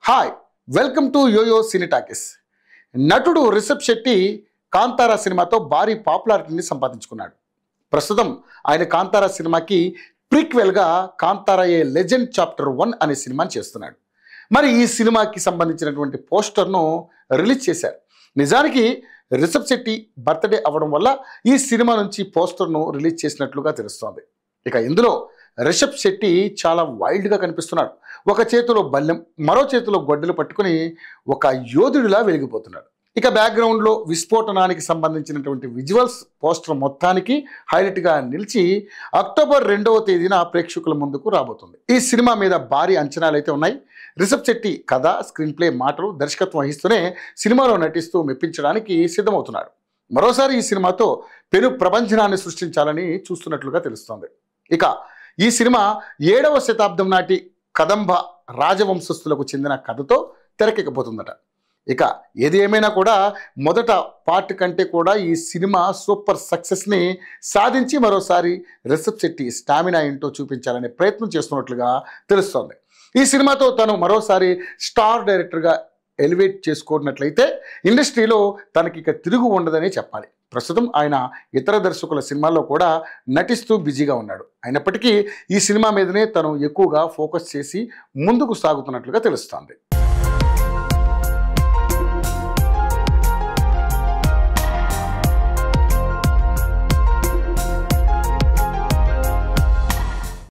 Hi, welcome to YoYo Cine Talkies. నటుడు రిషబ్ శెట్టి కాంతారా సినిమాతో భారీ పాపులారిటీని సంపాదించుకున్నాడు. ప్రస్తుతం ఆయన కాంతారా సినిమాకి ప్రీక్వెల్గా కాంతారా ఏ లెజెండ్ చాప్టర్ 1 అనే సినిమాని చేస్తున్నాడు. మరి ఈ సినిమాకి సంబంధించినటువంటి పోస్టర్ను రిలీజ్ చేశారు. నిజానికి రిషబ్ శెట్టి బర్త్డే అవ్వడం వల్ల ఈ సినిమా నుంచి పోస్టర్ను రిలీజ్ చేసినట్లుగా తెలుస్తోంది. ఇక ఇందులో రిషబ్ శెట్టి చాలా వైల్డ్గా కనిపిస్తున్నాడు. ఒక చేతిలో బల్లెం, మరో చేతిలో గొడ్డలు పట్టుకుని ఒక యోధుడిలా వెలిగిపోతున్నాడు. ఇక బ్యాక్గ్రౌండ్లో విస్ఫోటనానికి సంబంధించినటువంటి విజువల్స్ పోస్టర్ మొత్తానికి హైలైట్గా నిలిచి అక్టోబర్ 2వ తేదీన ప్రేక్షకుల ముందుకు రాబోతుంది. ఈ సినిమా మీద భారీ అంచనాలు అయితే ఉన్నాయి. రిషబ్ శెట్టి కథ, స్క్రీన్ ప్లే, మాటలు, దర్శకత్వం వహిస్తూనే సినిమాలో నటిస్తూ మెప్పించడానికి సిద్ధమవుతున్నాడు. మరోసారి ఈ సినిమాతో పెను ప్రపంచనాన్ని సృష్టించాలని చూస్తున్నట్లుగా తెలుస్తోంది. ఇక ఈ సినిమా 7వ శతాబ్దం నాటి కదంబ రాజవంశస్థులకు చెందిన కథతో తెరకెక్కబోతుందట. ఇక ఏది ఏమైనా కూడా మొదట పార్ట్ కంటే కూడా ఈ సినిమా సూపర్ సక్సెస్ని సాధించి మరోసారి రిషబ్ శెట్టి స్టామినా ఏంటో చూపించాలనే ప్రయత్నం చేస్తున్నట్లుగా తెలుస్తోంది. ఈ సినిమాతో తను మరోసారి స్టార్ డైరెక్టర్గా ఎలివేట్ చేసుకున్నట్లయితే ఇండస్ట్రీలో తనకి ఇక తిరుగు ఉండదని చెప్పాలి. ప్రస్తుతం ఆయన ఇతర దర్శకుల సినిమాల్లో కూడా నటిస్తూ బిజీగా ఉన్నాడు. అయినప్పటికీ ఈ సినిమా మీదనే తను ఎక్కువగా ఫోకస్ చేసి ముందుకు సాగుతున్నట్లుగా తెలుస్తోంది.